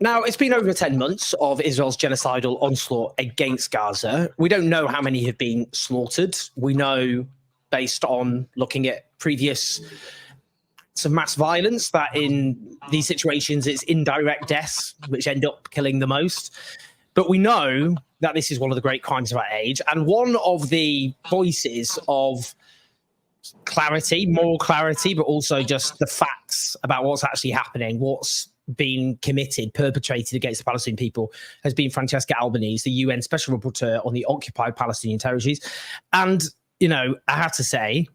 Now, it's been over 10 months of Israel's genocidal onslaught against Gaza. We don't know how many have been slaughtered. We know, based on looking at previous some mass violence, that in these situations it's indirect deaths which end up killing the most. But we know that this is one of the great crimes of our age, and one of the voices of clarity, moral clarity, but also just the facts about what's actually happening, what's been committed, perpetrated against the Palestinian people, has been Francesca Albanese, the UN Special Rapporteur on the Occupied Palestinian Territories. And, you know, I have to say,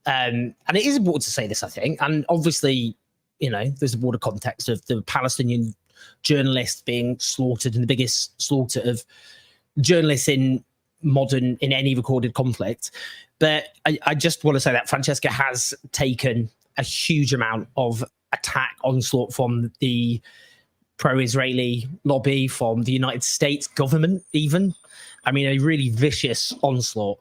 and it is important to say this, I think, and obviously, you know, there's a broader context of the Palestinian journalists being slaughtered in the biggest slaughter of journalists in any recorded conflict. But I just want to say that Francesca has taken a huge amount of attack, onslaught from the pro-Israeli lobby, from the United States government even. I mean, a really vicious onslaught.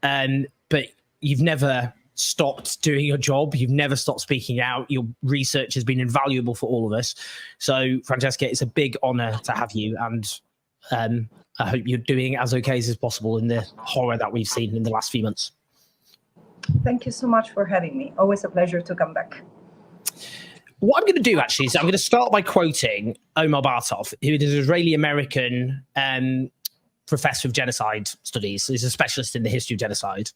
But you've never stopped doing your job. You've never stopped speaking out. Your research has been invaluable for all of us. So, Francesca, it's a big honor to have you. And I hope you're doing as okay as possible in the horror that we've seen in the last few months. Thank you so much for having me. Always a pleasure to come back. What I'm going to do, actually, is I'm going to start by quoting Omar Bartov, who is an Israeli-American professor of genocide studies. He's a specialist in the history of genocide.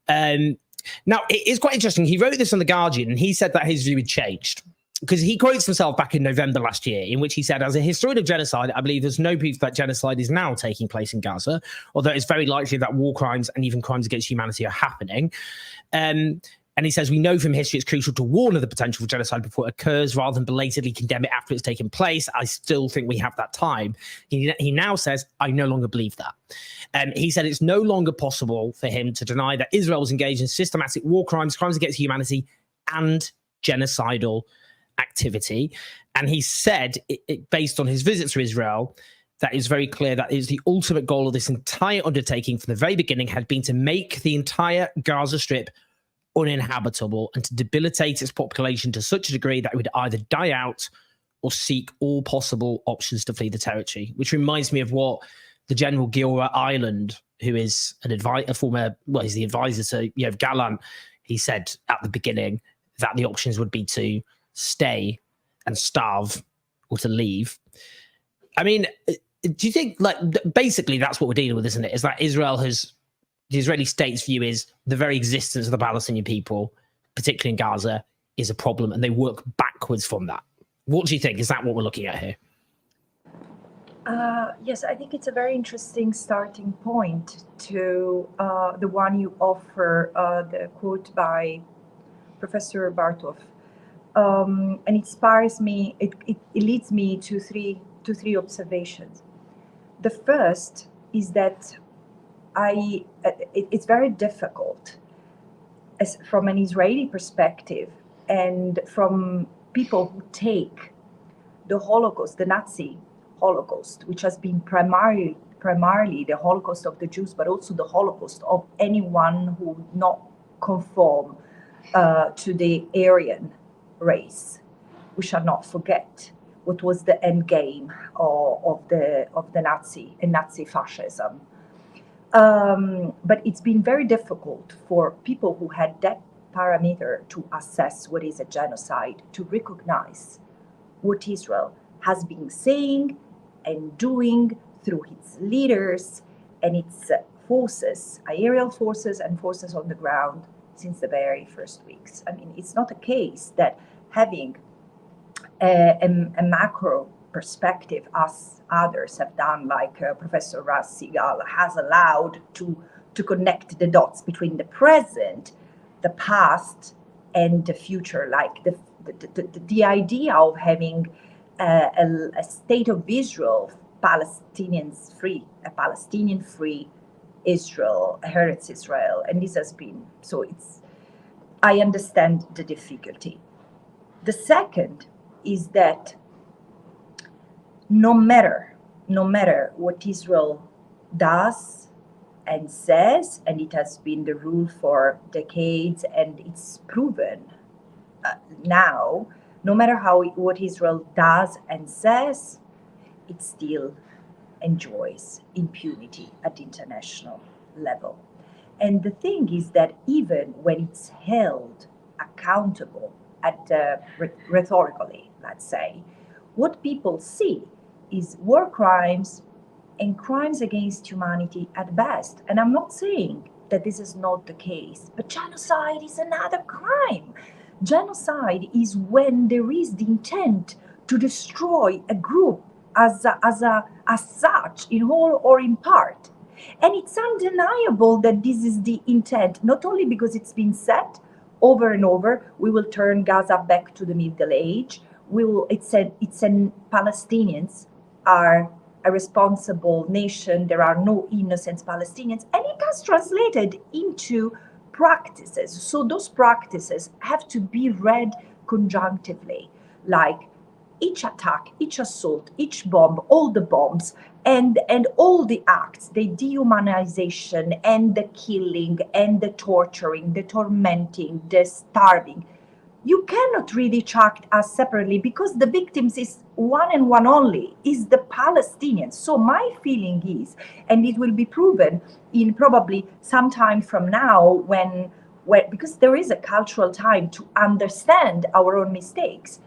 Now, it is quite interesting. He wrote this on The Guardian, and he said that his view had changed, because he quotes himself back in November last year, in which he said, as a historian of genocide, I believe there's no proof that genocide is now taking place in Gaza, although it's very likely that war crimes and even crimes against humanity are happening. And he says, we know from history it's crucial to warn of the potential for genocide before it occurs rather than belatedly condemn it after it's taken place. I still think we have that time. He now says, I no longer believe that. He said it's no longer possible for him to deny that Israel was engaged in systematic war crimes, crimes against humanity, and genocidal activity. And he said, based on his visits to Israel, that is very clear that is the ultimate goal of this entire undertaking from the very beginning had been to make the entire Gaza Strip uninhabitable and to debilitate its population to such a degree that it would either die out or seek all possible options to flee the territory, which reminds me of what the General Giora Ireland, who is he's the advisor to Yoav Gallant, he said at the beginning that the options would be to stay and starve or to leave. I mean, do you think, like, basically that's what we're dealing with, isn't it? Is that the Israeli state's view is the very existence of the Palestinian people, particularly in Gaza, is a problem, and they work backwards from that. What do you think? Is that what we're looking at here? Yes, I think it's a very interesting starting point to the one you offer, the quote by Professor Bartov. And it inspires me, it leads me to three observations. The first is that it's very difficult from an Israeli perspective and from people who take the Holocaust, the Nazi Holocaust, which has been primarily the Holocaust of the Jews, but also the Holocaust of anyone who would not conform to the Aryan race. We shall not forget what was the end game of the Nazi and Nazi fascism. But it's been very difficult for people who had that parameter to assess what is a genocide, to recognize what Israel has been saying and doing through its leaders and its forces, aerial forces and forces on the ground since the very first weeks. I mean, it's not a case that having a macro perspective, as others have done, like Professor Ras Sigal, has allowed to connect the dots between the present, the past, and the future. Like the idea of having a state of Israel, Palestinians free, a Palestinian free Israel, Eretz Israel, and this has been so. I understand the difficulty. The second is that no matter what Israel does and says, and it has been the rule for decades, and it's proven now, no matter what Israel does and says, it still enjoys impunity at the international level. And the thing is that even when it's held accountable rhetorically, let's say, what people see is war crimes and crimes against humanity at best. And I'm not saying that this is not the case, but genocide is another crime. Genocide is when there is the intent to destroy a group as such, in whole or in part. And it's undeniable that this is the intent, not only because it's been said over and over, we will turn Gaza back to the Middle Age. Palestinians are a responsible nation. There are no innocent Palestinians. And it has translated into practices. So those practices have to be read conjunctively, like each attack, each assault, each bomb, all the bombs, and all the acts, the dehumanization and the killing and the torturing, the tormenting, the starving. You cannot read each act as separately because the victims is one and one only, is the Palestinians. So my feeling is, and it will be proven in probably some time from now when because there is a cultural time to understand our own mistakes.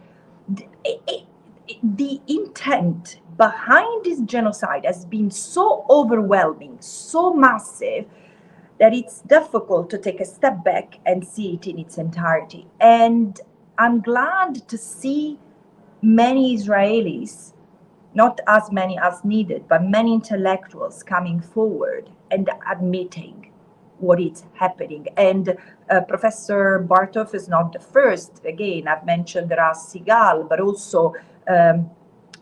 The intent behind this genocide has been so overwhelming, so massive, that it's difficult to take a step back and see it in its entirety. And I'm glad to see many Israelis, not as many as needed, but many intellectuals coming forward and admitting what is happening. And Professor Bartov is not the first. Again, I've mentioned Ras Sigal, but also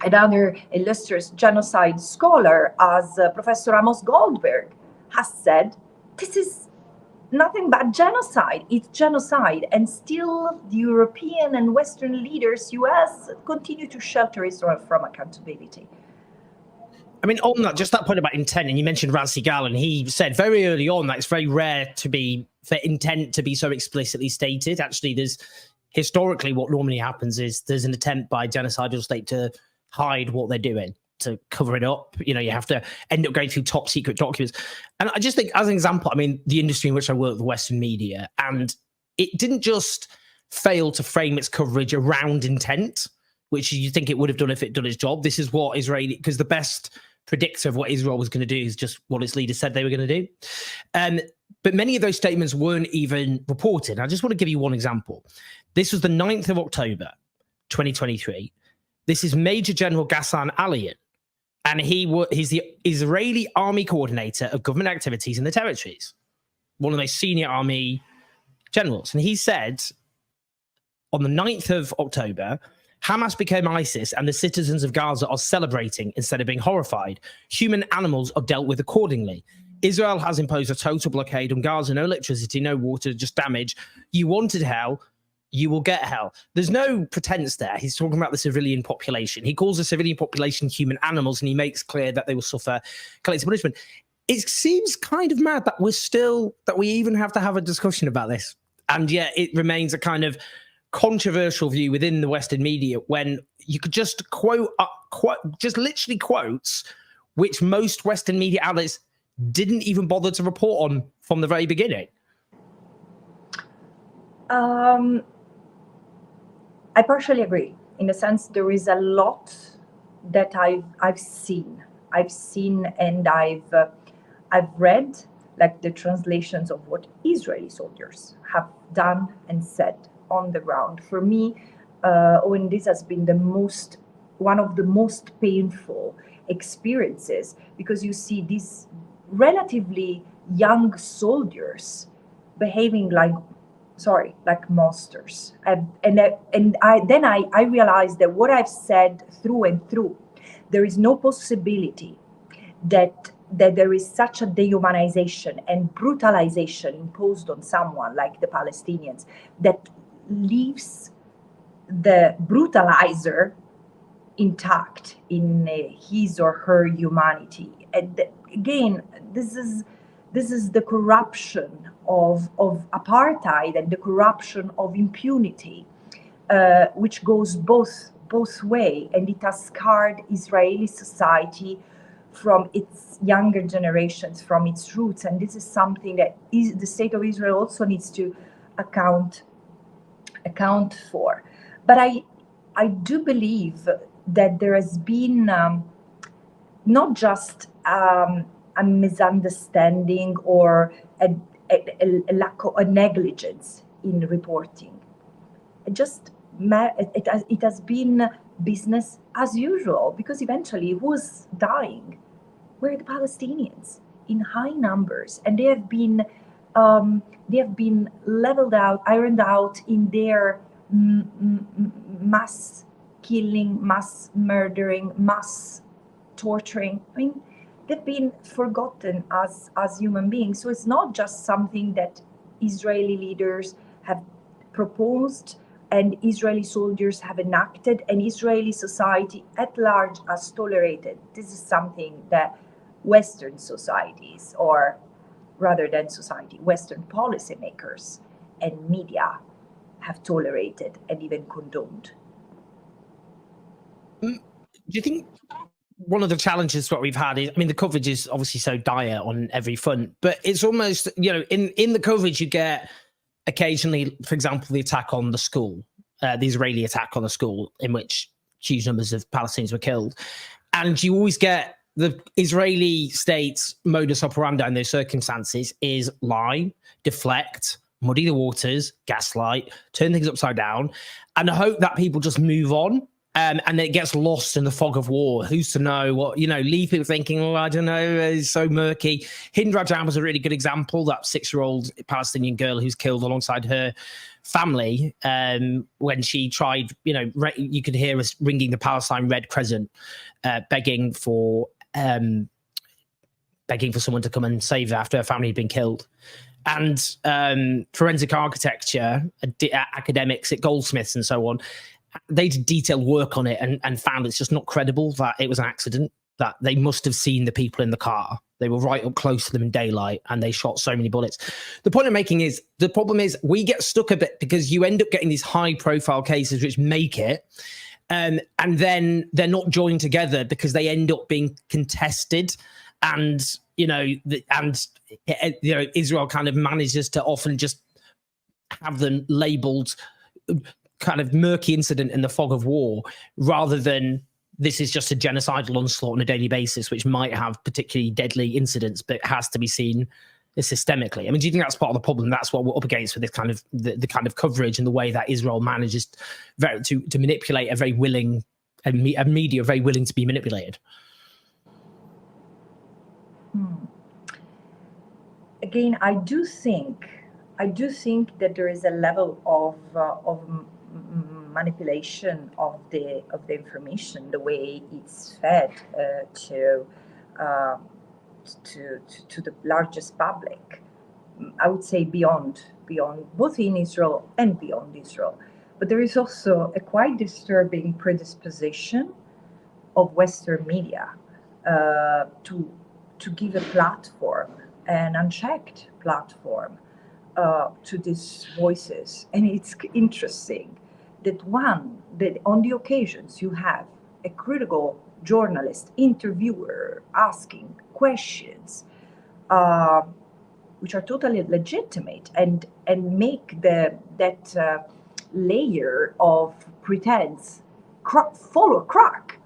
another illustrious genocide scholar as Professor Amos Goldberg has said, this is nothing but genocide. It's genocide. And still the European and Western leaders, US, continue to shelter Israel from accountability. I mean, on that, just that point about intent, and you mentioned Ras Sigal, and he said very early on that it's very rare for intent to be so explicitly stated. Actually, there's historically what normally happens is there's an attempt by a genocidal state to hide what they're doing, to cover it up. You know, you have to end up going through top secret documents. And I just think, as an example, I mean, the industry in which I work, the Western media, and it didn't just fail to frame its coverage around intent, which you think it would have done if it done its job. This is what Israeli, because the best predictor of what Israel was going to do is just what its leaders said they were going to do. But many of those statements weren't even reported. I just want to give you one example. This was the 9th of October, 2023. This is Major General Ghassan Aliyan, and he's the Israeli Army Coordinator of Government Activities in the Territories, one of those senior army generals. And he said on the 9th of October, Hamas became ISIS and the citizens of Gaza are celebrating instead of being horrified. Human animals are dealt with accordingly. Israel has imposed a total blockade on Gaza, no electricity, no water, just damage. You wanted hell, you will get hell. There's no pretense there. He's talking about the civilian population. He calls the civilian population human animals, and he makes clear that they will suffer collective punishment. It seems kind of mad that we even have to have a discussion about this. And yet it remains a kind of controversial view within the Western media when you could just just literally quotes which most Western media outlets didn't even bother to report on from the very beginning. I partially agree. In the sense, there is a lot that I've seen and I've read, like the translations of what Israeli soldiers have done and said on the ground. For me, when this has been one of the most painful experiences, because you see these relatively young soldiers behaving like monsters. I realized that what I've said through and through, there is no possibility that there is such a dehumanization and brutalization imposed on someone like the Palestinians that leaves the brutalizer intact in his or her humanity. And again, this is the corruption of apartheid and the corruption of impunity. which goes both way, and it has scarred Israeli society from its younger generations, from its roots. And this is something that the state of Israel also needs to account for. But I do believe that there has been not just a misunderstanding or a lack of a negligence in reporting. It has been business as usual, because eventually who's dying? Were the Palestinians in high numbers, and they have been leveled out, ironed out in their mass killing, mass murdering, mass torturing. I mean, they've been forgotten as human beings. So it's not just something that Israeli leaders have proposed and Israeli soldiers have enacted and Israeli society at large has tolerated. This is something that Western societies, or rather than society, Western policymakers and media have tolerated and even condoned. Do you think one of the challenges what we've had is, I mean, the coverage is obviously so dire on every front, but it's almost, you know, in the coverage you get occasionally, for example, the attack on the school, the Israeli attack on the school in which huge numbers of Palestinians were killed. And you always get the Israeli state's modus operandi in those circumstances is lie, deflect, muddy the waters, gaslight, turn things upside down, and hope that people just move on. And it gets lost in the fog of war. Who's to know what, you know, leave people thinking, oh, I don't know, it's so murky. Hind Rajab was a really good example, that 6-year-old Palestinian girl who's killed alongside her family when she tried, you know, you could hear us ringing the Palestine Red Crescent, begging for someone to come and save her after her family had been killed. And forensic architecture, academics at Goldsmiths and so on, they did detailed work on it and found it's just not credible that it was an accident, that they must have seen the people in the car. They were right up close to them in daylight and they shot so many bullets. The point I'm making is, the problem is we get stuck a bit because you end up getting these high profile cases which make it, and then they're not joined together because they end up being contested. And, you know, Israel kind of manages to often just have them labeled kind of murky incident in the fog of war, rather than this is just a genocidal onslaught on a daily basis, which might have particularly deadly incidents, but has to be seen systemically. I mean, do you think that's part of the problem? That's what we're up against with this kind of the kind of coverage and the way that Israel manages to manipulate a very willing a media very willing to be manipulated? Again, I do think that there is a level of manipulation of the information, the way it's fed to the largest public. I would say beyond both in Israel and beyond Israel. But there is also a quite disturbing predisposition of Western media to give a platform, an unchecked platform, to these voices. And it's interesting that on the occasions you have a critical journalist, interviewer asking questions which are totally legitimate and make that layer of pretense crack,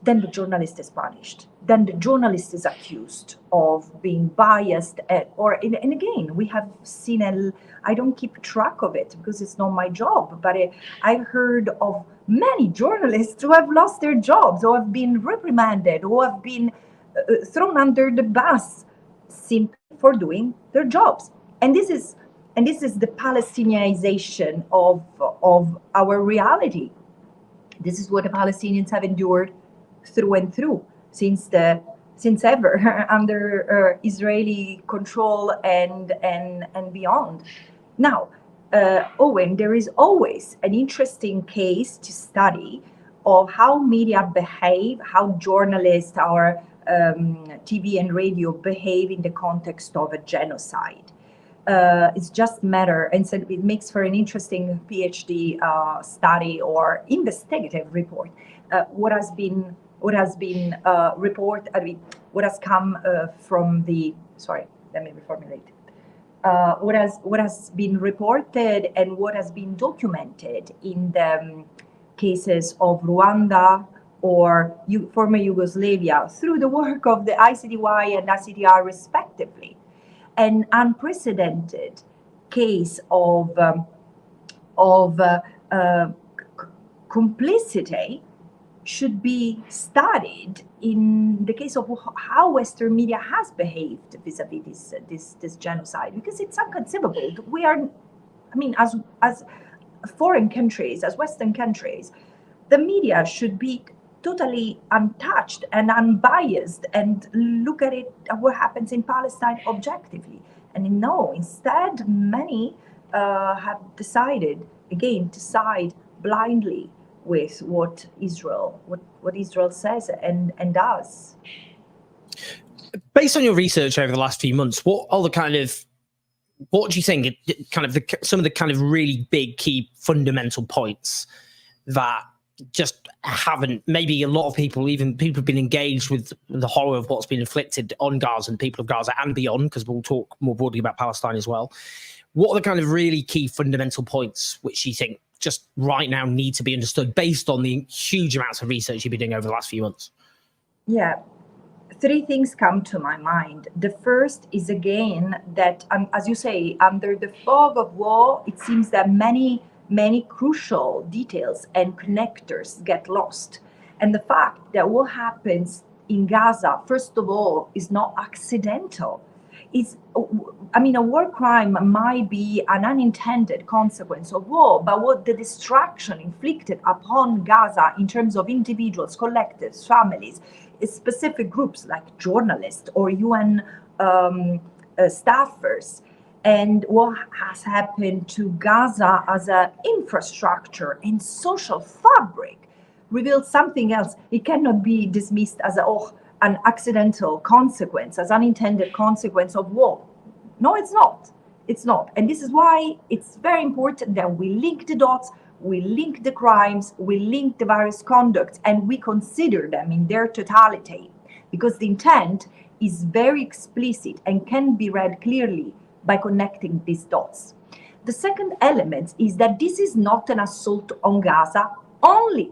then the journalist is punished. Then the journalist is accused of being biased. And again, we have seen, I don't keep track of it because it's not my job, but I've heard of many journalists who have lost their jobs, who have been reprimanded, who have been thrown under the bus simply for doing their jobs. And this is the Palestinianization of our reality. This is what the Palestinians have endured through and through since ever under Israeli control and beyond. Now, Owen, there is always an interesting case to study of how media behave, how journalists, our TV and radio behave in the context of a genocide. It's just matter, and so it makes for an interesting PhD study or investigative report. What has been reported? I mean, what has come from the? Sorry, let me reformulate. What has been reported and what has been documented in the cases of Rwanda or former Yugoslavia through the work of the ICTY and ICTR respectively. An unprecedented case of complicity should be studied in the case of how Western media has behaved vis-a-vis this genocide, because it's unconceivable. We are, I mean, as foreign countries, as Western countries, the media should be totally untouched and unbiased and look at it, what happens in Palestine objectively. And no, instead, many have decided, again, to side blindly with what Israel says and does. Based on your research over the last few months, what do you think some of the kind of really big key fundamental points that just haven't, maybe a lot of people, even people who've been engaged with the horror of what's been inflicted on Gaza and people of Gaza and beyond, because we'll talk more broadly about Palestine as well. What are the kind of really key fundamental points which you think just right now need to be understood based on the huge amounts of research you've been doing over the last few months? Yeah, three things come to my mind. The first is, again, that, as you say, under the fog of war, it seems that many crucial details and connectors get lost. And the fact that what happens in Gaza, first of all, is not accidental. A war crime might be an unintended consequence of war, but what the destruction inflicted upon Gaza in terms of individuals, collectives, families, specific groups like journalists or UN staffers, and what has happened to Gaza as an infrastructure and social fabric reveals something else. It cannot be dismissed as an accidental consequence, as unintended consequence of war. No, it's not. It's not. And this is why it's very important that we link the dots, we link the crimes, we link the various conducts, and we consider them in their totality, because the intent is very explicit and can be read clearly by connecting these dots. The second element is that this is not an assault on Gaza only.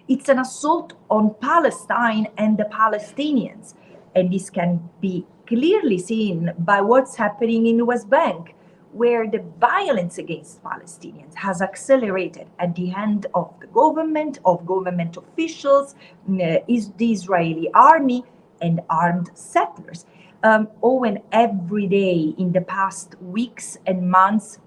It's an assault on Palestine and the Palestinians. And this can be clearly seen by what's happening in the West Bank, where the violence against Palestinians has accelerated at the hand of the government officials, is the Israeli army, and armed settlers. Owen, every day in the past weeks and months,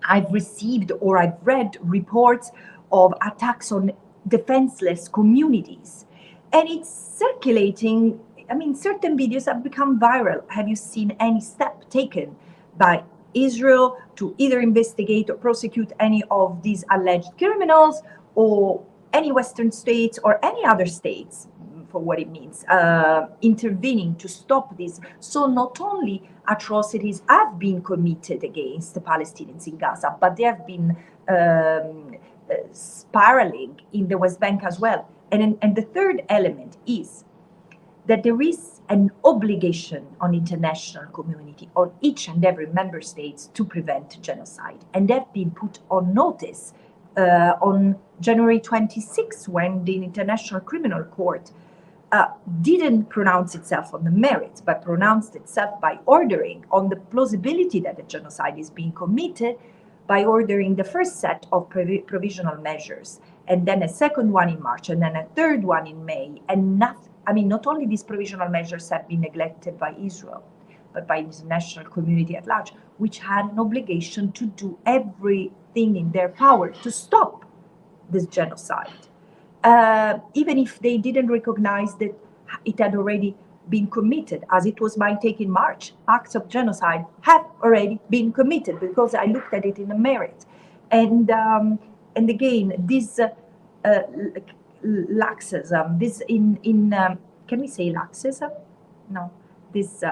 I've received or I've read reports of attacks on defenseless communities. And it's circulating. I mean, certain videos have become viral. Have you seen any step taken by Israel to either investigate or prosecute any of these alleged criminals, or any Western states or any other states, for what it means, intervening to stop this? So not only atrocities have been committed against the Palestinians in Gaza, but they have been spiraling in the West Bank as well. And the third element is that there is an obligation on international community, on each and every member states, to prevent genocide. And they've been put on notice on January 26, when the International Criminal Court didn't pronounce itself on the merits, but pronounced itself by ordering on the plausibility that a genocide is being committed, by ordering the first set of provisional measures, and then a second one in March, and then a third one in May. And not only these provisional measures have been neglected by Israel, but by the international community at large, which had an obligation to do everything in their power to stop this genocide. Even if they didn't recognize that it had already been committed, as it was my take in March. Acts of genocide have already been committed, because I looked at it in the merit. And again, this laxism, this can we say laxism? No, this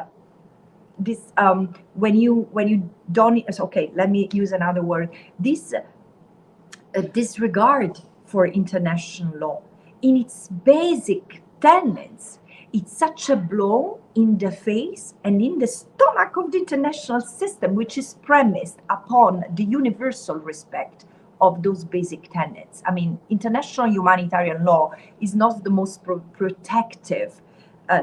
when you don't, okay, let me use another word, this disregard for international law in its basic tenets, it's such a blow in the face and in the stomach of the international system, which is premised upon the universal respect of those basic tenets. I mean, international humanitarian law is not the most protective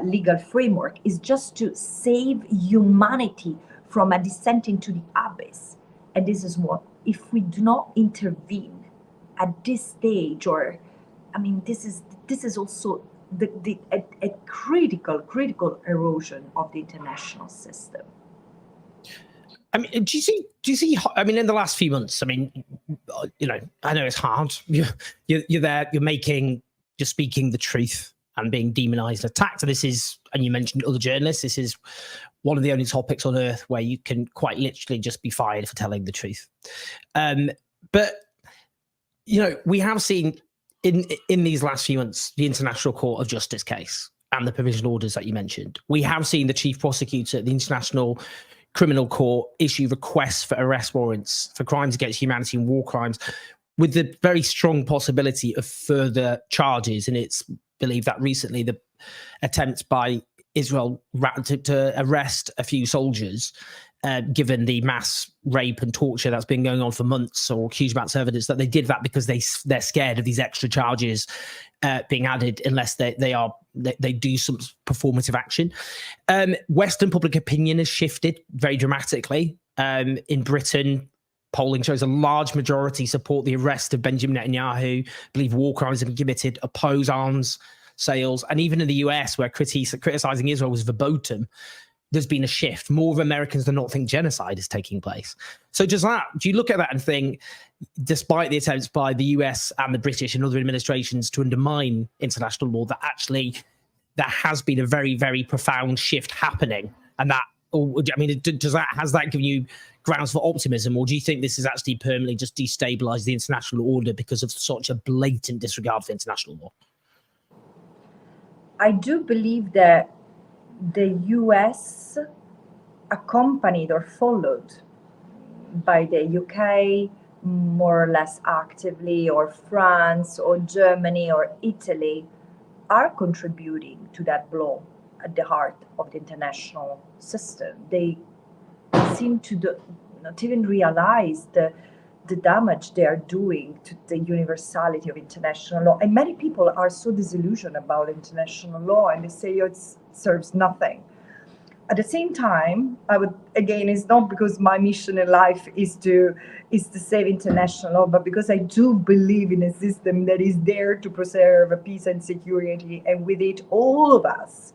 legal framework. It's just to save humanity from a descent into the abyss. And this is what, if we do not intervene at this stage, or, I mean, this is also a critical erosion of the international system. I mean, do you see? I mean, in the last few months, I mean, you know, I know it's hard. You're there. You're speaking the truth and being demonized, attacked. And this is, and you mentioned other journalists. This is one of the only topics on earth where you can quite literally just be fired for telling the truth. But you know, we have seen in these last few months the International Court of Justice case and the provisional orders that you mentioned. We have seen the chief prosecutor at the International Criminal Court issue requests for arrest warrants for crimes against humanity and war crimes, with the very strong possibility of further charges. And it's believed that recently the attempt by Israel to arrest a few soldiers, given the mass rape and torture that's been going on for months, or huge amounts of evidence, that they did that because they're scared of these extra charges being added unless they do some performative action. Western public opinion has shifted very dramatically. In Britain, polling shows a large majority support the arrest of Benjamin Netanyahu, believe war crimes have been committed, oppose arms sales. And even in the US, where criticizing Israel was verboten, there's been a shift. More of Americans do not think genocide is taking place. So do you look at that and think, despite the attempts by the US and the British and other administrations to undermine international law, that actually there has been a very, very profound shift happening? And that, I mean, has that given you grounds for optimism, or do you think this is actually permanently just destabilized the international order because of such a blatant disregard for international law? I do believe that the US, accompanied or followed by the UK more or less actively, or France or Germany or Italy, are contributing to that blow at the heart of the international system. They seem to not even realize the damage they are doing to the universality of international law. And many people are so disillusioned about international law, and they say it serves nothing. At the same time, I would, again, it's not because my mission in life is to save international law, but because I do believe in a system that is there to preserve peace and security, and with it, all of us,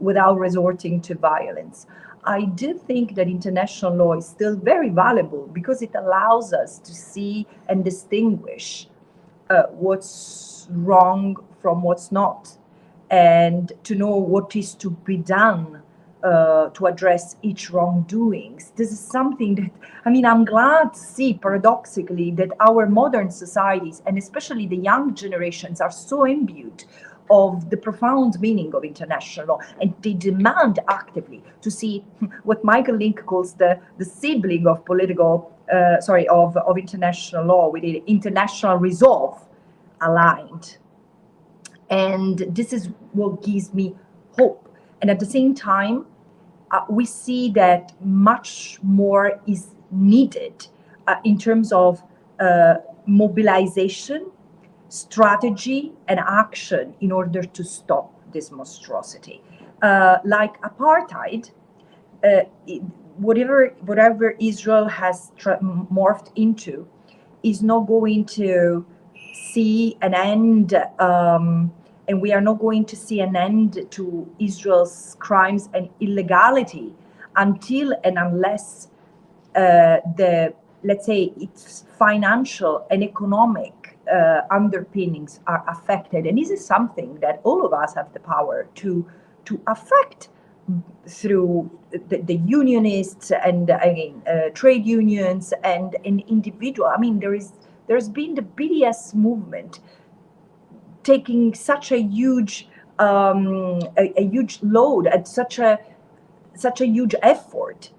without resorting to violence. I do think that international law is still very valuable because it allows us to see and distinguish what's wrong from what's not, and to know what is to be done to address each wrongdoings. This is something that, I mean, I'm glad to see, paradoxically, that our modern societies, and especially the young generations, are so imbued of the profound meaning of international law, and they demand actively to see what Michael Link calls the sibling of of international law, with the international resolve aligned. And this is what gives me hope. And at the same time, we see that much more is needed in terms of mobilization, strategy, and action in order to stop this monstrosity. Like apartheid, whatever Israel has morphed into is not going to see an end, and we are not going to see an end to Israel's crimes and illegality until and unless let's say, its financial and economic underpinnings are affected. And this is something that all of us have the power to affect through the unionists and trade unions and individual. I mean, there's been the BDS movement taking such a huge load at such a such a huge effort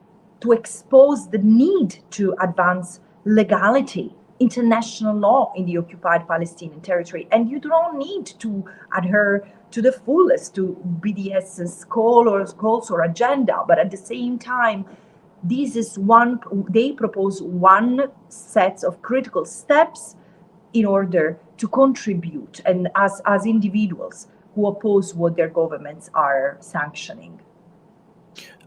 to expose the need to advance legality, international law in the occupied Palestinian territory. And you don't need to adhere to the fullest to BDS's calls or agenda, but at the same time, this is they propose one set of critical steps in order to contribute, and as individuals who oppose what their governments are sanctioning.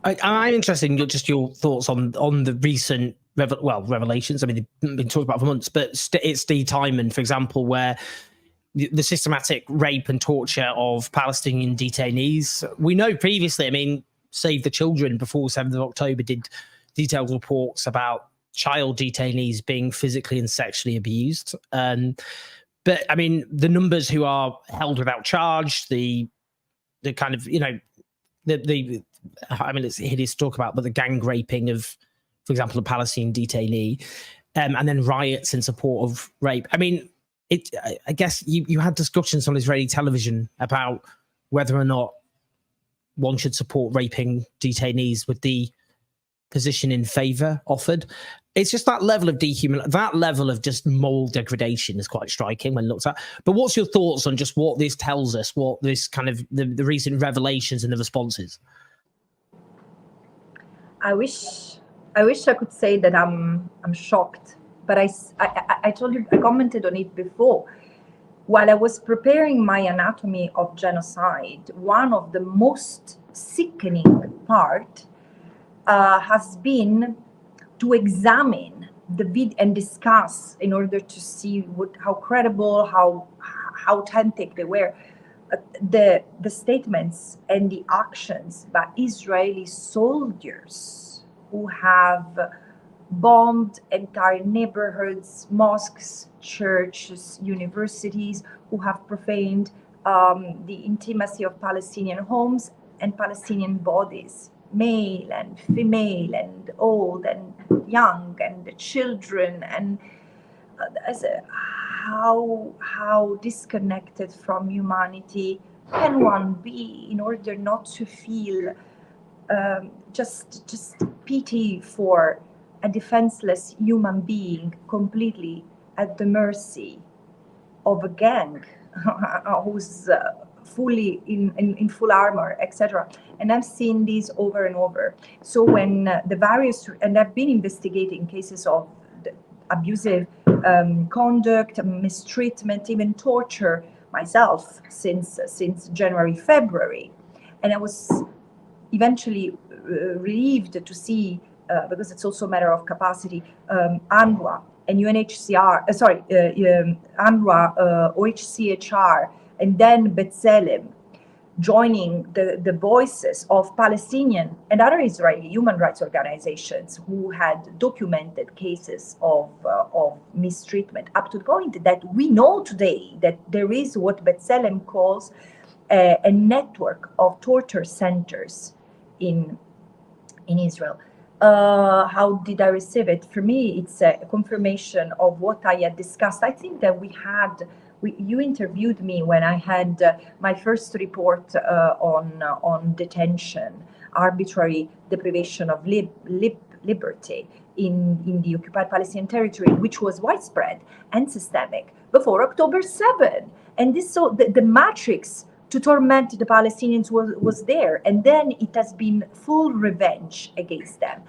I'm interested in just your thoughts on the recent revelations. I mean, they've been talked about for months, but it's the Timon, for example, where the systematic rape and torture of Palestinian detainees. We know previously, I mean, Save the Children before 7th of October did detailed reports about child detainees being physically and sexually abused. But I mean, the numbers who are held without charge, the kind of, I mean, it's hideous to talk about, but the gang raping of, for example, a Palestinian detainee, and then riots in support of rape. I mean, I guess you had discussions on Israeli television about whether or not one should support raping detainees with the position in favor offered. It's just that level of that level of just moral degradation is quite striking when looked at. But what's your thoughts on just what this tells us, what this kind of the recent revelations and the responses? I wish I could say that I'm shocked, but I told you, I commented on it before. While I was preparing my anatomy of genocide, one of the most sickening part has been to examine the video and discuss in order to see how credible, how authentic they were, the statements and the actions by Israeli soldiers who have bombed entire neighborhoods, mosques, churches, universities, who have profaned the intimacy of Palestinian homes and Palestinian bodies, male and female and old and young and the children, and how disconnected from humanity can one be in order not to feel just pity for a defenseless human being completely at the mercy of a gang who's fully in full armor, etc. And I've seen these over and over. So when the various, and I've been investigating cases of abusive conduct, mistreatment, even torture myself since January, February. And I was eventually relieved to see, because it's also a matter of capacity, UNRWA and UNHCR, UNRWA, OHCHR, and then B'Tselem joining the voices of Palestinian and other Israeli human rights organizations who had documented cases of mistreatment, up to the point that we know today that there is what B'Tselem calls a network of torture centers in Israel. How did I receive it? For me, it's a confirmation of what I had discussed. I think that you interviewed me when I had my first report on detention, arbitrary deprivation of liberty in the occupied Palestinian territory, which was widespread and systemic before October 7. And this, so the matrix to torment the Palestinians was there, and then it has been full revenge against them.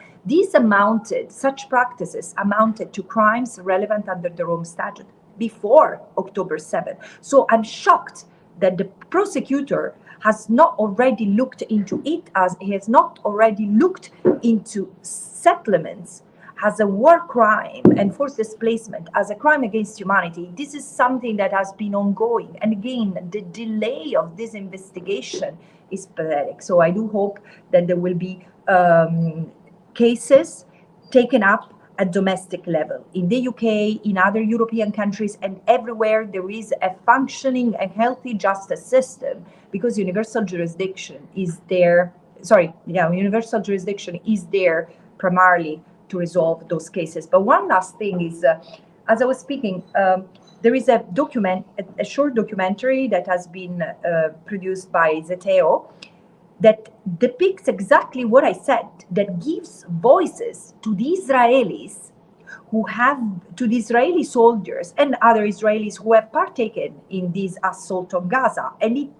Such practices amounted to crimes relevant under the Rome Statute before October 7. So I'm shocked that the prosecutor has not already looked into it, as he has not already looked into settlements as a war crime and forced displacement as a crime against humanity. This is something that has been ongoing. And again, the delay of this investigation is pathetic. So I do hope that there will be cases taken up at domestic level in the UK, in other European countries, and everywhere there is a functioning and healthy justice system, because universal jurisdiction is there. Universal jurisdiction is there primarily to resolve those cases. But one last thing is, as I was speaking, there is a short documentary that has been produced by Zeteo, that depicts exactly what I said, that gives voices to the Israelis to the Israeli soldiers and other Israelis who have partaken in this assault on Gaza. And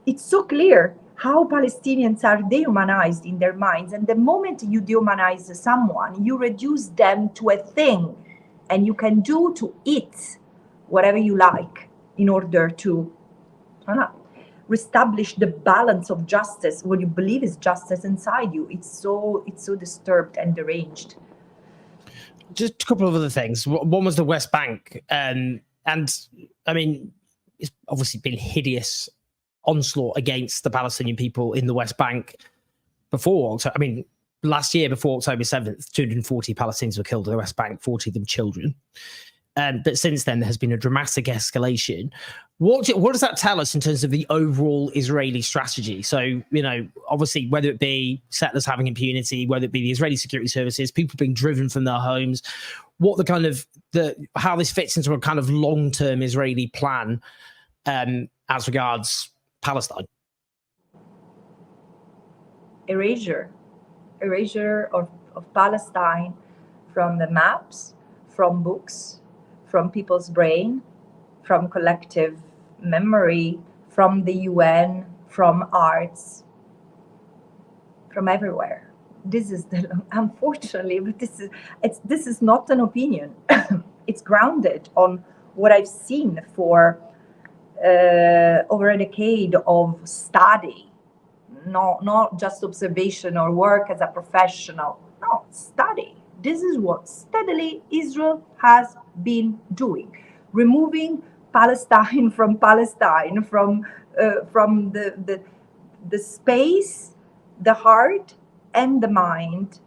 it's so clear how Palestinians are dehumanized in their minds. And the moment you dehumanize someone, you reduce them to a thing, and you can do to it whatever you like in order to reestablish the balance of justice, what you believe is justice inside you. It's so disturbed and deranged. Just a couple of other things. One was the West Bank, and I mean, it's obviously been hideous onslaught against the Palestinian people in the West Bank before. I mean, last year before October 7th, 240 Palestinians were killed in the West Bank, 40 of them children. But since then, there has been a dramatic escalation. What does that tell us in terms of the overall Israeli strategy? So, you know, obviously, whether it be settlers having impunity, whether it be the Israeli security services, people being driven from their homes, how this fits into a kind of long-term Israeli plan as regards Palestine. Erasure of Palestine from the maps, from books, from people's brain, from collective memory, from the UN, from arts, from everywhere. This is unfortunately, but this is not an opinion. It's grounded on what I've seen for over a decade of study, not just observation or work as a professional. No, study. This is what steadily Israel has been doing, removing Palestine, from the space, the heart, and the mind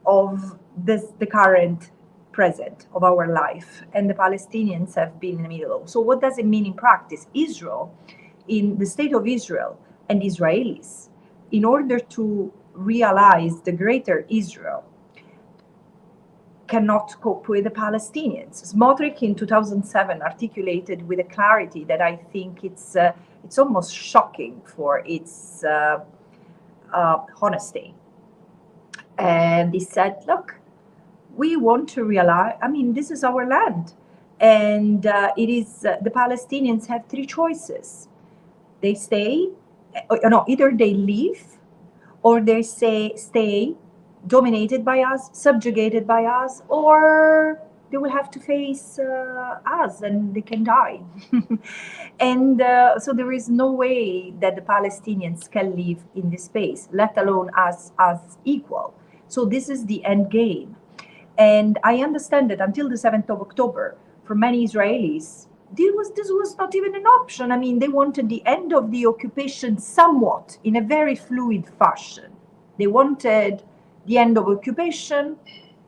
of the current present of our life. And the Palestinians have been in the middle. So what does it mean in practice? Israel, in the state of Israel, and Israelis, in order to realize the greater Israel, cannot cope with the Palestinians. Smotrich in 2007 articulated with a clarity that I think it's almost shocking for its honesty. And he said, look, we want to realize, I mean, this is our land. And it is, the Palestinians have three choices. They stay, either they leave, or they stay dominated by us, subjugated by us, or they will have to face us and they can die. And so there is no way that the Palestinians can live in this space, let alone as equal. So this is the end game. And I understand that until the 7th of October, for many Israelis, this was not even an option. I mean, they wanted the end of the occupation somewhat in a very fluid fashion. They wanted the end of occupation,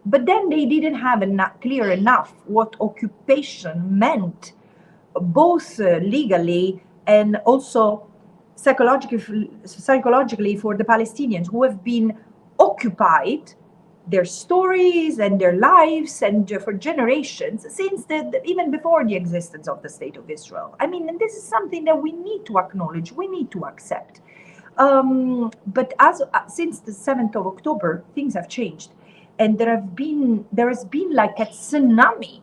but then they didn't have clear enough what occupation meant, both legally and also psychologically for the Palestinians who have been occupied, their stories and their lives and for generations, since even before the existence of the State of Israel. I mean, and this is something that we need to acknowledge, we need to accept. But since the 7th of October, things have changed, and there has been like a tsunami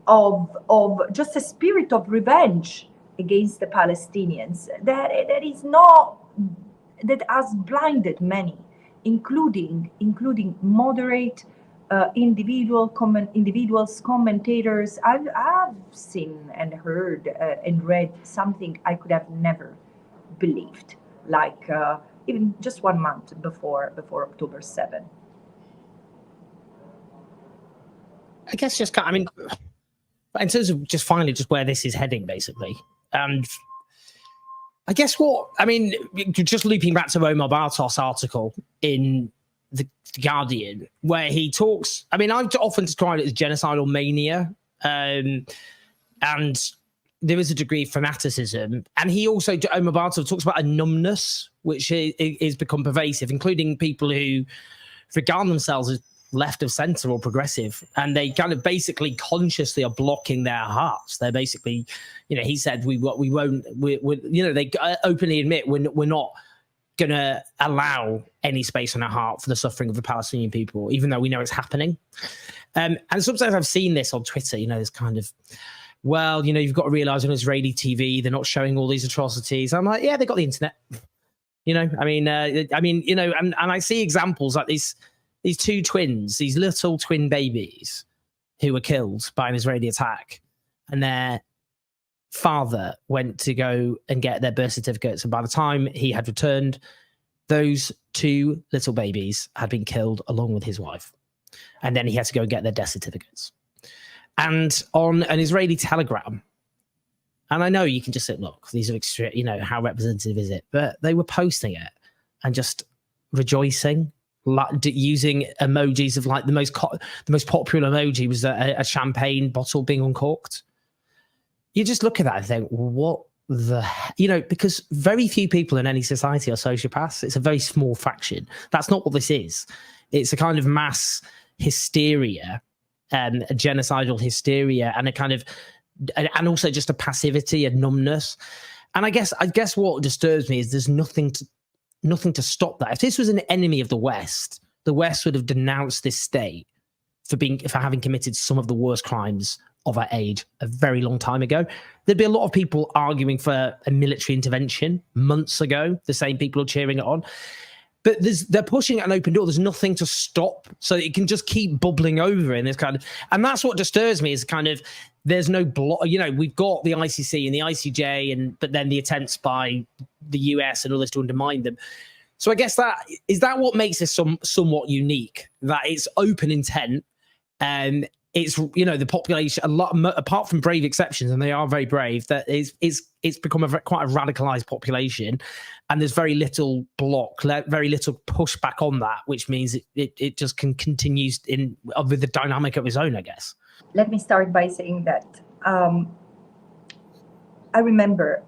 of just a spirit of revenge against the Palestinians that has blinded many, including moderate individuals, commentators. I've seen and heard and read something I could have never believed, like even just 1 month before October 7. I guess just kind of, I mean, in terms of just finally just where this is heading, basically, and I guess just looping back to Omar Bartos' article in the Guardian, where he talks, I mean, I've often described it as genocidal mania, and there is a degree of fanaticism. And he also, Omar Bartos, talks about a numbness, which is become pervasive, including people who regard themselves as left of center or progressive, and they kind of basically consciously are blocking their hearts. They're basically, he said, we won't, they openly admit we're not going to allow any space in our heart for the suffering of the Palestinian people, even though we know it's happening. And sometimes I've seen this on Twitter, this kind of, well, you've got to realize on Israeli TV, they're not showing all these atrocities. I'm like, yeah, they got the internet. And I see examples like these two twins, these little twin babies who were killed by an Israeli attack, and their father went to go and get their birth certificates. And by the time he had returned, those two little babies had been killed along with his wife. And then he had to go and get their death certificates. And on an Israeli telegram, and I know you can just say, look, these are extreme, how representative is it? But they were posting it and just rejoicing, using emojis of like the most popular emoji was a champagne bottle being uncorked. You just look at that and think, what the, because very few people in any society are sociopaths. It's a very small fraction. That's not what this is. It's a kind of mass hysteria, a genocidal hysteria, and a kind of, and also just a passivity and numbness. And I guess what disturbs me is there's nothing to stop that. If this was an enemy of the West would have denounced this state for having committed some of the worst crimes of our age a very long time ago. There'd be a lot of people arguing for a military intervention months ago. The same people are cheering it on. But they're pushing an open door. There's nothing to stop. So it can just keep bubbling over in this kind of, and that's what disturbs me is kind of, there's no block, we've got the ICC and the ICJ, but then the attempts by the US and others to undermine them. So I guess is that what makes this somewhat unique, that it's open intent, and it's, the population, apart from brave exceptions, and they are very brave, that it's become quite a radicalized population, and there's very little very little pushback on that, which means it just continues with the dynamic of its own, I guess. Let me start by saying that I remember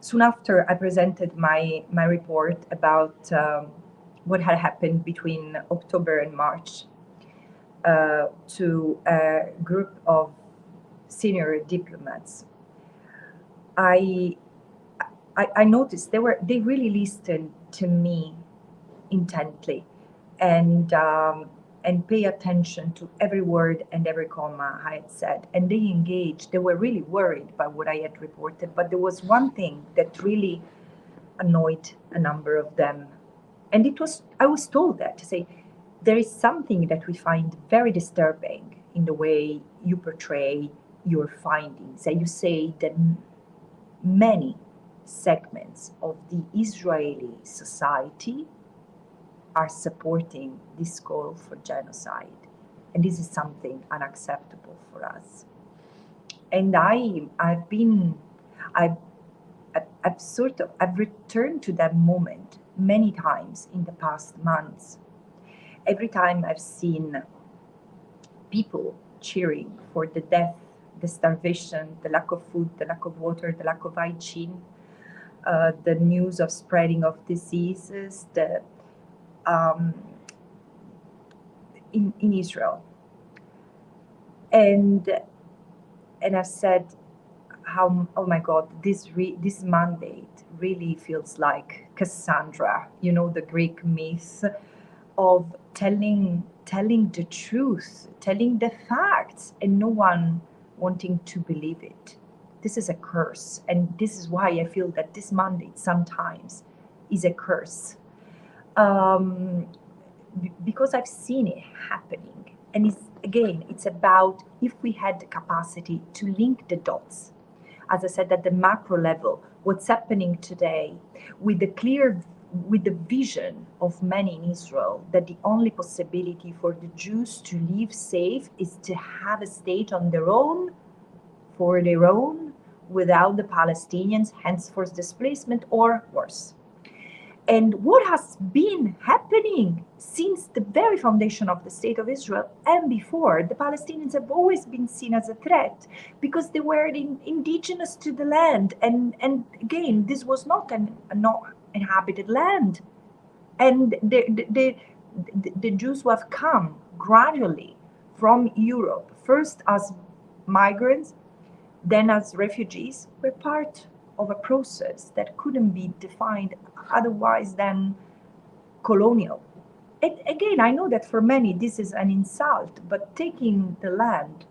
soon after I presented my report about what had happened between October and March to a group of senior diplomats, I noticed they really listened to me intently and pay attention to every word and every comma I had said, and they engaged. They were really worried by what I had reported, but there was one thing that really annoyed a number of them, and I was told that to say, there is something that we find very disturbing in the way you portray your findings. And you say that many segments of the Israeli society are supporting this call for genocide. And this is something unacceptable for us. And I've returned to that moment many times in the past months. Every time I've seen people cheering for the death, the starvation, the lack of food, the lack of water, the lack of hygiene, the news of spreading of diseases, in Israel, and I've said, oh my God, this mandate really feels like Cassandra, the Greek myth of telling the truth, telling the facts, and no one wanting to believe it. This is a curse, and this is why I feel that this mandate sometimes is a curse, because I've seen it happening. And it's about, if we had the capacity to link the dots, as I said, at the macro level, what's happening today, with the vision of many in Israel that the only possibility for the Jews to live safe is to have a state on their own, for their own, without the Palestinians, hence forced displacement or worse. And what has been happening since the very foundation of the State of Israel and before, the Palestinians have always been seen as a threat because they were indigenous to the land. And again, this was not an inhabited land. And the Jews who have come gradually from Europe, first as migrants, then as refugees, were part of a process that couldn't be defined otherwise than colonial. Again, I know that for many this is an insult, but taking the land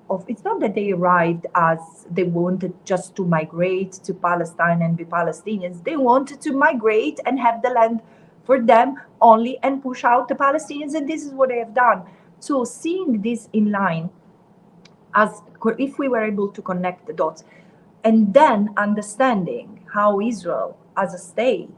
of, it's not that they arrived as they wanted just to migrate to Palestine and be Palestinians. They wanted to migrate and have the land for them only and push out the Palestinians, and this is what they have done. So seeing this in line, as if we were able to connect the dots, and then understanding how Israel as a state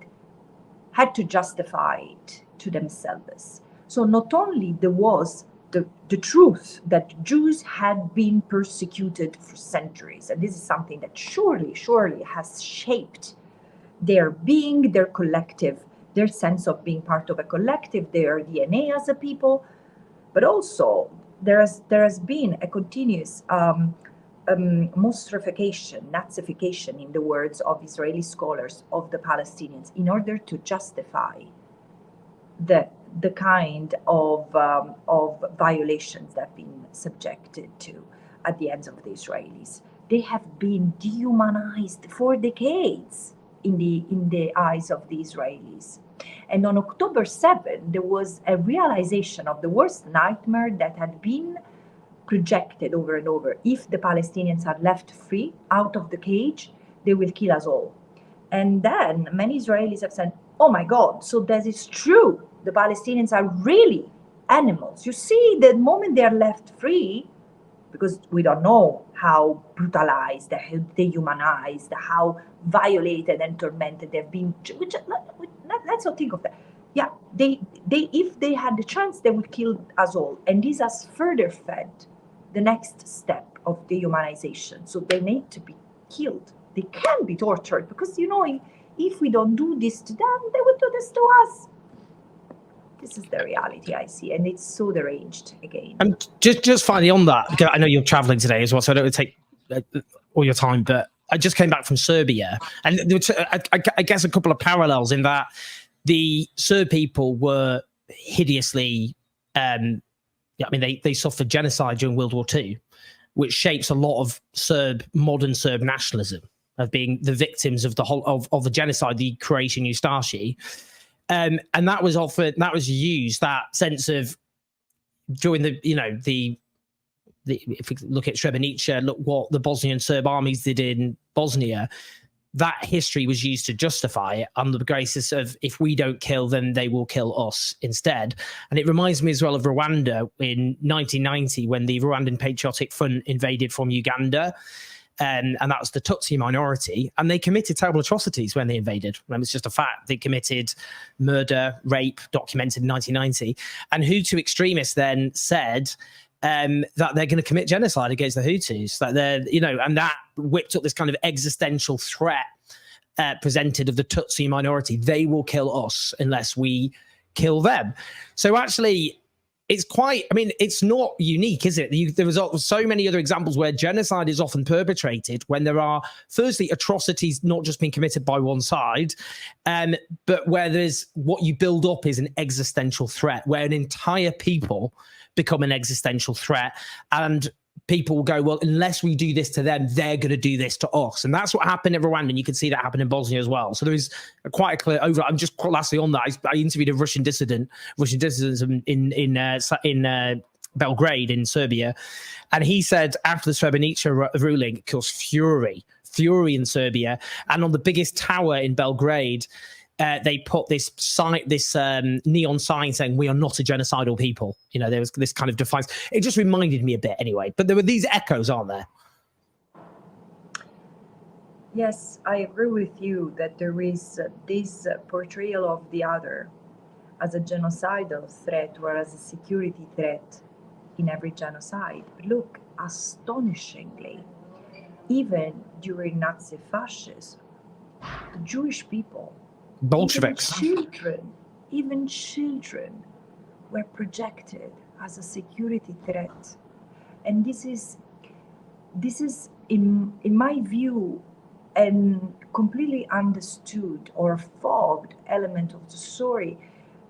had to justify it to themselves. So not only there was the truth that Jews had been persecuted for centuries, and this is something that surely has shaped their being, their collective, their sense of being part of a collective, their DNA as a people, but also there has been a continuous monstrification, Nazification, in the words of Israeli scholars, of the Palestinians in order to justify the kind of violations that have been subjected to at the hands of the Israelis. They have been dehumanized for decades in the eyes of the Israelis. And on October 7, there was a realization of the worst nightmare that had been projected over and over. If the Palestinians are left free out of the cage, they will kill us all. And then many Israelis have said, oh my God, so that is true. The Palestinians are really animals. You see, the moment they are left free, because we don't know how brutalized, how dehumanized, how violated and tormented they've been. Which, let's not think of that. Yeah, they if they had the chance, they would kill us all. And this has further fed the next step of dehumanization. So they need to be killed. They can be tortured because, you know, if we don't do this to them, they would do this to us. This is the reality I see, and it's so deranged again. And just finally on that, because I know you're traveling today as well, so I don't want to take all your time, but I just came back from Serbia, and I guess a couple of parallels in that the Serb people were hideously, I mean, they suffered genocide during World War II, which shapes a lot of modern Serb nationalism, of being the victims of the whole of the genocide, the Croatian Ustashi. And that was used, that sense of during the if we look at Srebrenica, look what the Bosnian Serb armies did in Bosnia, that history was used to justify it on the basis of if we don't kill them, they will kill us instead. And it reminds me as well of Rwanda in 1990 when the Rwandan Patriotic Front invaded from Uganda. And that was the Tutsi minority, and they committed terrible atrocities when they invaded. And it's just a fact. They committed murder, rape, documented in 1990. And Hutu extremists then said that they're going to commit genocide against the Hutus. That they're, and that whipped up this kind of existential threat presented of the Tutsi minority. They will kill us unless we kill them. So actually, it's quite, I mean, it's not unique, is it? There was so many other examples where genocide is often perpetrated when there are, firstly, atrocities not just being committed by one side, but where there's what you build up is an existential threat, where an entire people become an existential threat. And people will go, well, unless we do this to them, they're going to do this to us. And that's what happened in Rwanda. And you can see that happen in Bosnia as well. So there is quite a clear over. I'm just lastly on that. I interviewed a Russian dissident in Belgrade in Serbia. And he said after the Srebrenica ruling, it caused fury in Serbia. And on the biggest tower in Belgrade, they put this neon sign saying, we are not a genocidal people. There was this kind of defiance. It just reminded me a bit anyway. But there were these echoes, aren't there? Yes, I agree with you that there is this portrayal of the other as a genocidal threat or as a security threat in every genocide. But look, astonishingly, even during Nazi fascism, the Jewish people, Bolsheviks, even children were projected as a security threat. And this is in my view an completely understood or fogged element of the story.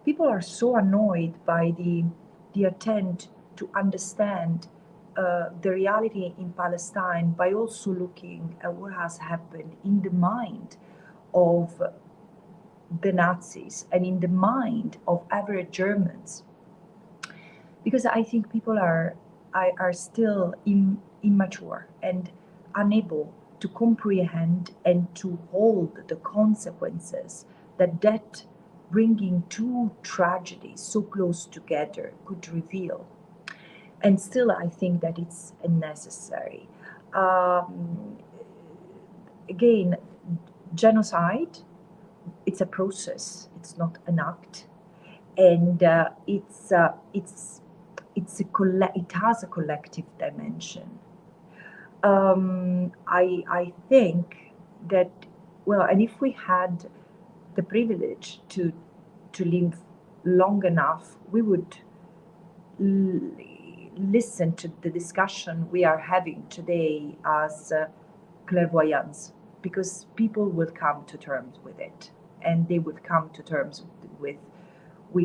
People are so annoyed by the attempt to understand the reality in Palestine by also looking at what has happened in the mind of the Nazis and in the mind of average Germans. Because I think people are still immature and unable to comprehend and to hold the consequences that bringing two tragedies so close together could reveal. And still, I think that it's necessary. Again, genocide, it's a process, it's not an act. And it has a collective dimension. I think that, well, and if we had the privilege to live long enough, we would listen to the discussion we are having today as clairvoyance, because people will come to terms with it, and they would come to terms with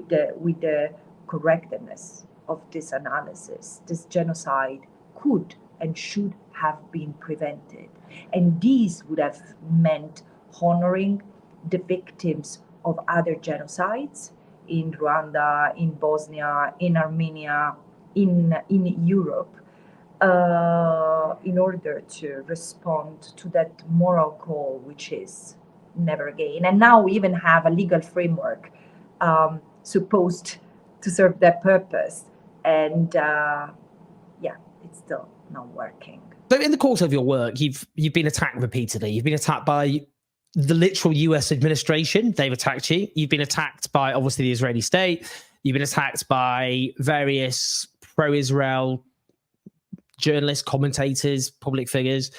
the correctness of this analysis. This genocide could and should have been prevented, and these would have meant honoring the victims of other genocides in Rwanda, in Bosnia, in Armenia, in Europe, in order to respond to that moral call, which is never again. And now we even have a legal framework supposed to serve that purpose. And yeah, it's still not working. So in the course of your work, you've been attacked repeatedly. You've been attacked by the literal US administration. They've attacked you. You've been attacked by, obviously, the Israeli state. You've been attacked by various pro-Israel journalists, commentators, public figures.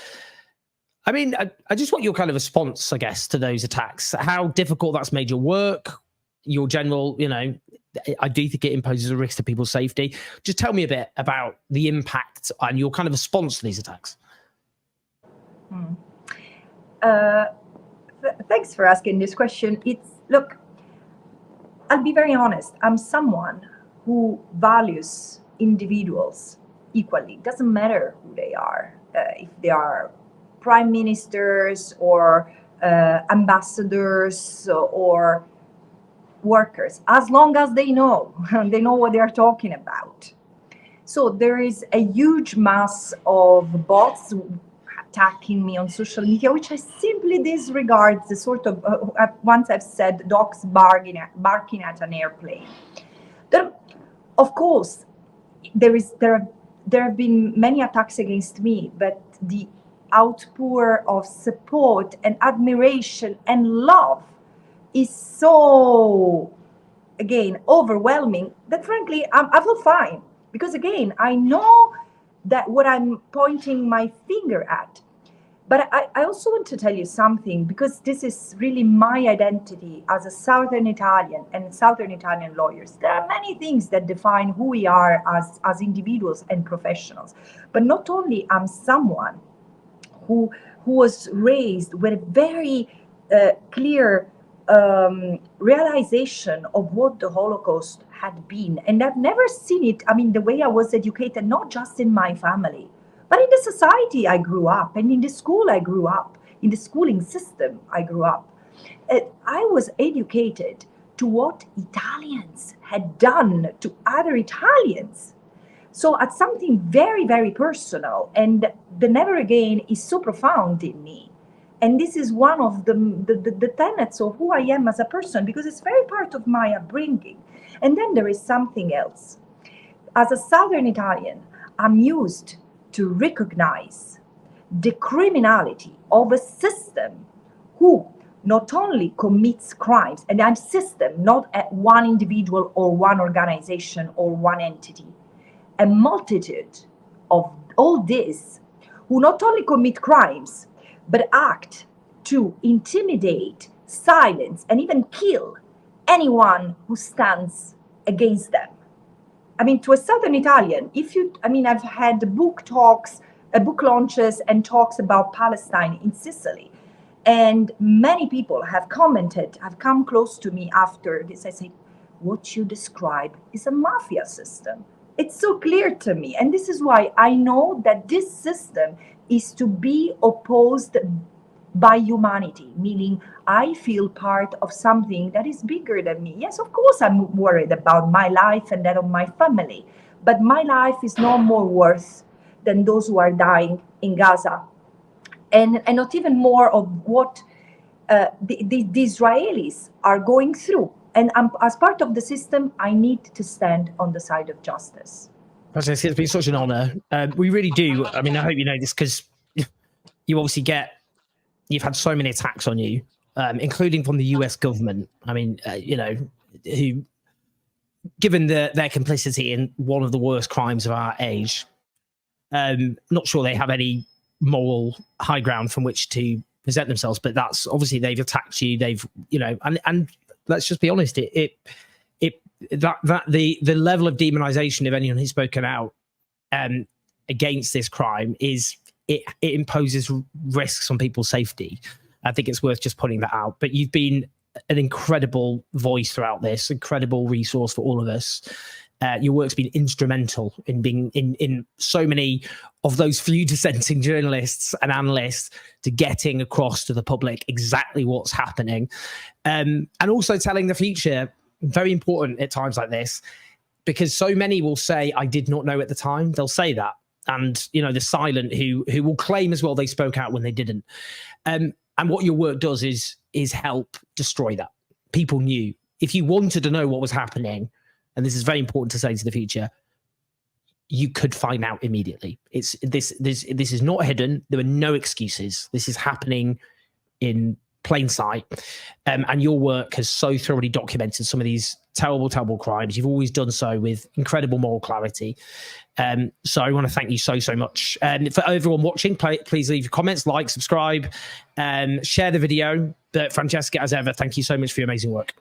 I mean, I just want your kind of response, I guess, to those attacks. How difficult that's made your work, your general, I do think it imposes a risk to people's safety. Just tell me a bit about the impact and your kind of response to these attacks. Thanks for asking this question. Look, I'll be very honest. I'm someone who values individuals equally. It doesn't matter who they are, if they are prime ministers or ambassadors or workers, as long as they know what they are talking about. So there is a huge mass of bots attacking me on social media, which I simply disregard. The sort of once I've said dogs barking at an airplane. Of course, there have been many attacks against me, but the outpour of support and admiration and love is so, again, overwhelming that frankly I feel fine, because again I know that what I'm pointing my finger at. But I also want to tell you something, because this is really my identity as a Southern Italian and Southern Italian lawyers. There are many things that define who we are as individuals and professionals. But not only I'm someone who was raised with a very clear realization of what the Holocaust had been. And I've never seen it, the way I was educated, not just in my family, but in the society I grew up, and in the school I grew up, in the schooling system I grew up. I was educated to what Italians had done to other Italians. So at something very, very personal, and the never again is so profound in me. And this is one of the tenets of who I am as a person, because it's very part of my upbringing. And then there is something else. As a Southern Italian, I'm used to recognize the criminality of a system who not only commits crimes, and I'm system, not at one individual or one organization or one entity, a multitude of all this, who not only commit crimes, but act to intimidate, silence, and even kill anyone who stands against them. To a Southern Italian, I've had book launches and talks about Palestine in Sicily. And many people have commented, have come close to me after this. I say, what you describe is a mafia system. It's so clear to me. And this is why I know that this system is to be opposed by humanity, meaning I feel part of something that is bigger than me. Yes, of course, I'm worried about my life and that of my family, but my life is no more worth than those who are dying in Gaza, and not even more of what the Israelis are going through. And as part of the system, I need to stand on the side of justice. Francesca, it's been such an honor. We really do. I mean, I hope you know this, because you obviously you've had so many attacks on you, including from the US government. I mean, you know, who, given their complicity in one of the worst crimes of our age, not sure they have any moral high ground from which to present themselves, but that's obviously they've attacked you. They've, you know, and let's just be honest, the level of demonization of anyone who's spoken out against this crime is it imposes risks on people's safety. I think it's worth just pointing that out. But you've been an incredible voice throughout this, incredible resource for all of us. Your work's been instrumental in being in so many of those few dissenting journalists and analysts to getting across to the public exactly what's happening, and also telling the future. Very important at times like this, because so many will say, "I did not know at the time." They'll say that, and you know, the silent who will claim as well they spoke out when they didn't. And what your work does is help destroy that. People knew. If you wanted to know what was happening, and this is very important to say to the future, you could find out immediately. This is not hidden. There are no excuses. This is happening in plain sight. And your work has so thoroughly documented some of these terrible, terrible crimes. You've always done so with incredible moral clarity. So I want to thank you so, so much. And for everyone watching, please leave your comments, like, subscribe, share the video. But Francesca, as ever, thank you so much for your amazing work.